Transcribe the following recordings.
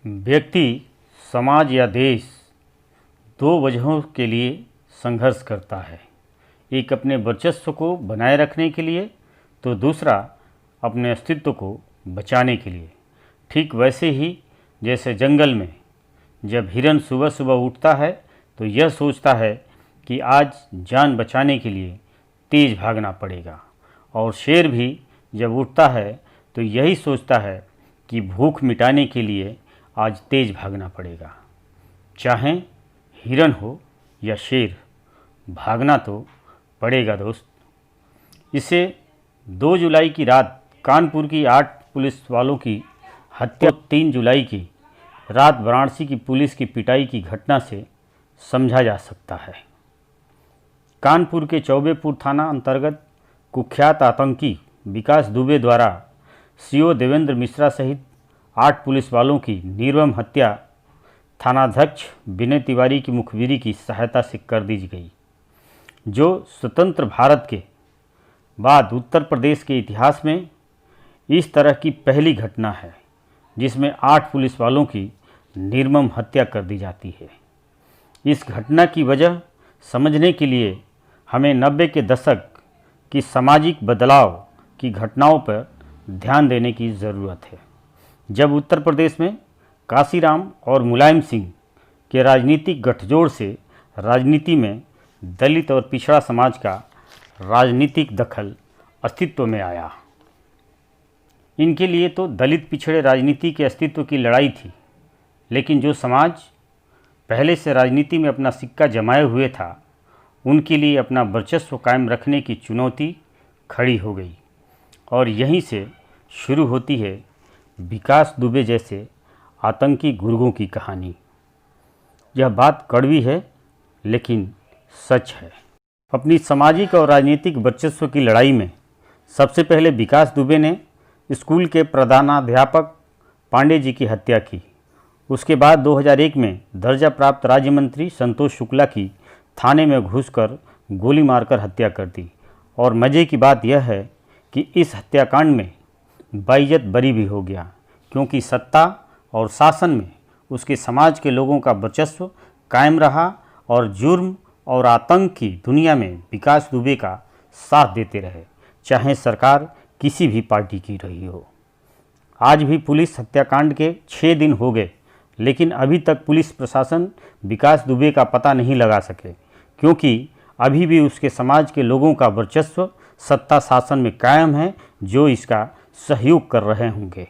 व्यक्ति, समाज या देश दो वजहों के लिए संघर्ष करता है। एक अपने वर्चस्व को बनाए रखने के लिए, तो दूसरा अपने अस्तित्व को बचाने के लिए। ठीक वैसे ही जैसे जंगल में जब हिरन सुबह सुबह उठता है तो यह सोचता है कि आज जान बचाने के लिए तेज़ भागना पड़ेगा, और शेर भी जब उठता है तो यही सोचता है कि भूख मिटाने के लिए आज तेज़ भागना पड़ेगा। चाहे हिरन हो या शेर, भागना तो पड़ेगा दोस्त। इसे 2 जुलाई की रात कानपुर की 8 पुलिस वालों की हत्या, 3 जुलाई की रात वाराणसी की पुलिस की पिटाई की घटना से समझा जा सकता है। कानपुर के चौबेपुर थाना अंतर्गत कुख्यात आतंकी विकास दुबे द्वारा सीओ देवेंद्र मिश्रा सहित 8 पुलिस वालों की निर्मम हत्या थानाध्यक्ष विनय तिवारी की मुखबिरी की सहायता से कर दी गई, जो स्वतंत्र भारत के बाद उत्तर प्रदेश के इतिहास में इस तरह की पहली घटना है जिसमें 8 पुलिस वालों की निर्मम हत्या कर दी जाती है। इस घटना की वजह समझने के लिए हमें 90 के दशक की सामाजिक बदलाव की घटनाओं पर ध्यान देने की ज़रूरत है, जब उत्तर प्रदेश में काशीराम और मुलायम सिंह के राजनीतिक गठजोड़ से राजनीति में दलित और पिछड़ा समाज का राजनीतिक दखल अस्तित्व में आया। इनके लिए तो दलित पिछड़े राजनीति के अस्तित्व की लड़ाई थी, लेकिन जो समाज पहले से राजनीति में अपना सिक्का जमाए हुए था, उनके लिए अपना वर्चस्व कायम रखने की चुनौती खड़ी हो गई। और यहीं से शुरू होती है विकास दुबे जैसे आतंकी गुर्गों की कहानी। यह बात कड़वी है लेकिन सच है। अपनी सामाजिक और राजनीतिक वर्चस्व की लड़ाई में सबसे पहले विकास दुबे ने स्कूल के प्रधानाध्यापक पांडे जी की हत्या की। उसके बाद 2001 में दर्जा प्राप्त राज्य मंत्री संतोष शुक्ला की थाने में घुसकर गोली मारकर हत्या कर दी। और मज़े की बात यह है कि इस हत्याकांड में बाइज्जत बरी भी हो गया, क्योंकि सत्ता और शासन में उसके समाज के लोगों का वर्चस्व कायम रहा और जुर्म और आतंक की दुनिया में विकास दुबे का साथ देते रहे, चाहे सरकार किसी भी पार्टी की रही हो। आज भी पुलिस हत्याकांड के 6 दिन हो गए, लेकिन अभी तक पुलिस प्रशासन विकास दुबे का पता नहीं लगा सके, क्योंकि अभी भी उसके समाज के लोगों का वर्चस्व सत्ता शासन में कायम है, जो इसका सहयोग कर रहे होंगे।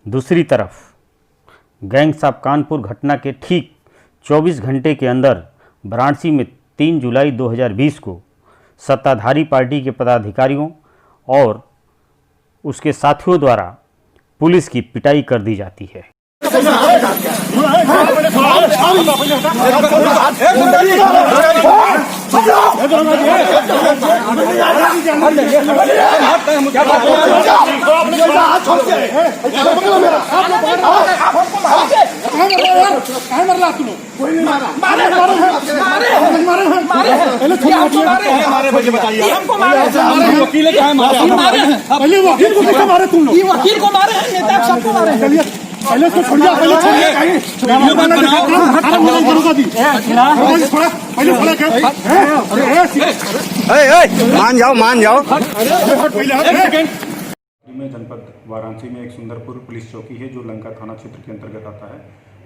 दूसरी तरफ गैंग्स ऑफ कानपुर घटना के ठीक 24 घंटे के अंदर वाराणसी में 3 जुलाई 2020 को सत्ताधारी पार्टी के पदाधिकारियों और उसके साथियों द्वारा पुलिस की पिटाई कर दी जाती है। वकील को मारे हैं, नेता सबको मारे हैं। पहले तो छोड़िए, मान जाओ। में जनपद वाराणसी में एक सुंदरपुर पुलिस चौकी है जो लंका थाना क्षेत्र के अंतर्गत आता है।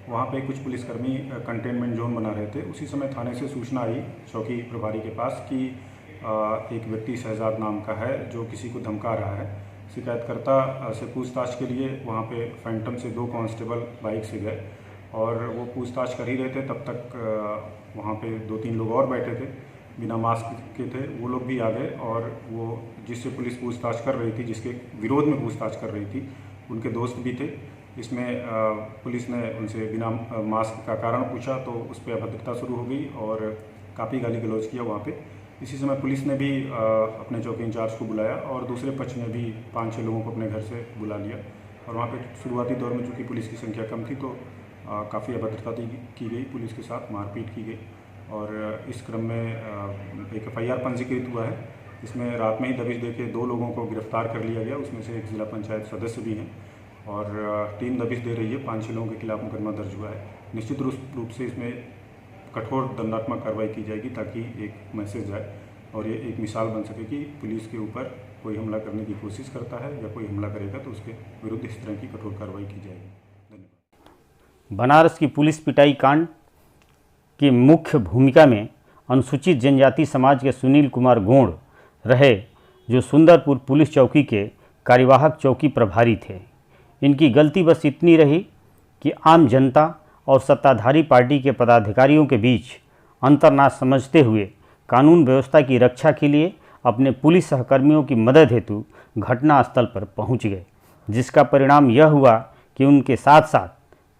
वहाँ पे कुछ पुलिसकर्मी कंटेनमेंट जोन बना रहे थे। उसी समय थाने से सूचना आई चौकी प्रभारी के पास कि एक व्यक्ति शहजाद नाम का है जो किसी को धमका रहा है। शिकायतकर्ता से पूछताछ के लिए वहाँ पे फैंटम से 2 कांस्टेबल बाइक से गए और वो पूछताछ कर ही रहे थे। तब तक वहाँ पे 2-3 लोग और बैठे थे, बिना मास्क के थे। वो लोग भी आ गए और वो जिससे पुलिस पूछताछ कर रही थी, जिसके विरोध में पूछताछ कर रही थी, उनके दोस्त भी थे। इसमें पुलिस ने उनसे बिना मास्क का कारण पूछा तो उस पर अभद्रता शुरू हो गई और काफ़ी गाली गलौज किया वहाँ पे। इसी समय पुलिस ने भी अपने चौकी इंचार्ज को बुलाया और दूसरे पक्ष ने भी 5-6 लोगों को अपने घर से बुला लिया। और वहाँ पे शुरुआती दौर में चूँकि पुलिस की संख्या कम थी तो काफ़ी अभद्रता की गई, पुलिस के साथ मारपीट की गई। और इस क्रम में एक FIR पंजीकृत हुआ है। इसमें रात में ही दबिश देके 2 लोगों को गिरफ्तार कर लिया गया, उसमें से एक जिला पंचायत सदस्य भी हैं। और टीम दबिश दे रही है। 5-6 लोगों के खिलाफ मुकदमा दर्ज हुआ है। निश्चित रूप से इसमें कठोर दंडात्मक कार्रवाई की जाएगी ताकि एक मैसेज जाए और ये एक मिसाल बन सके कि पुलिस के ऊपर कोई हमला करने की कोशिश करता है या कोई हमला करेगा तो उसके विरुद्ध इस तरह की कठोर कार्रवाई की जाएगी। धन्यवाद। बनारस की पुलिस पिटाई कांड की मुख्य भूमिका में अनुसूचित जनजाति समाज के सुनील कुमार गोंड रहे, जो सुंदरपुर पुलिस चौकी के कार्यवाहक चौकी प्रभारी थे। इनकी गलती बस इतनी रही कि आम जनता और सत्ताधारी पार्टी के पदाधिकारियों के बीच अंतर ना समझते हुए कानून व्यवस्था की रक्षा के लिए अपने पुलिस सहकर्मियों की मदद हेतु घटनास्थल पर पहुंच गए, जिसका परिणाम यह हुआ कि उनके साथ साथ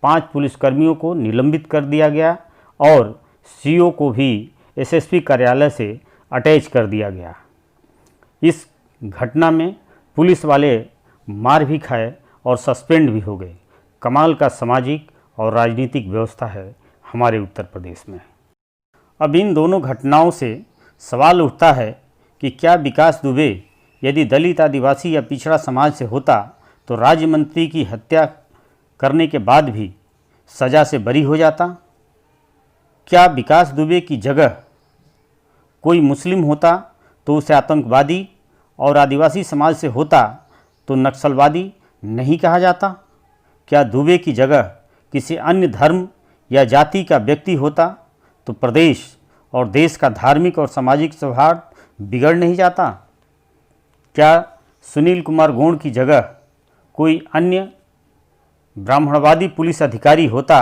5 पुलिसकर्मियों को निलंबित कर दिया गया और सीओ को भी एसएसपी कार्यालय से अटैच कर दिया गया। इस घटना में पुलिस वाले मार भी खाए और सस्पेंड भी हो गए। कमाल का सामाजिक और राजनीतिक व्यवस्था है हमारे उत्तर प्रदेश में। अब इन दोनों घटनाओं से सवाल उठता है कि क्या विकास दुबे यदि दलित, आदिवासी या पिछड़ा समाज से होता तो राज्य मंत्री की हत्या करने के बाद भी सज़ा से बरी हो जाता? क्या विकास दुबे की जगह कोई मुस्लिम होता तो उसे आतंकवादी और आदिवासी समाज से होता तो नक्सलवादी नहीं कहा जाता? क्या दुबे की जगह किसी अन्य धर्म या जाति का व्यक्ति होता तो प्रदेश और देश का धार्मिक और सामाजिक सौहार्द बिगड़ नहीं जाता? क्या सुनील कुमार गोंड की जगह कोई अन्य ब्राह्मणवादी पुलिस अधिकारी होता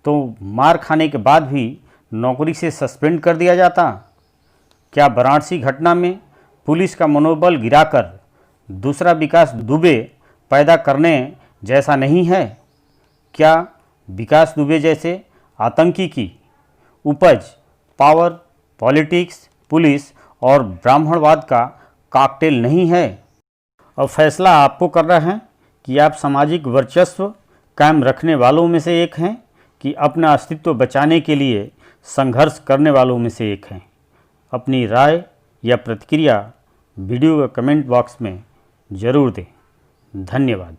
तो मार खाने के बाद भी नौकरी से सस्पेंड कर दिया जाता? क्या वाराणसी घटना में पुलिस का मनोबल गिराकर दूसरा विकास दुबे पैदा करने जैसा नहीं है? क्या विकास दुबे जैसे आतंकी की उपज पावर, पॉलिटिक्स, पुलिस और ब्राह्मणवाद का कॉकटेल नहीं है? अब फैसला आपको करना है कि आप सामाजिक वर्चस्व कायम रखने वालों में से एक हैं कि अपना अस्तित्व बचाने के लिए संघर्ष करने वालों में से एक हैं। अपनी राय या प्रतिक्रिया वीडियो के कमेंट बॉक्स में ज़रूर दें। धन्यवाद।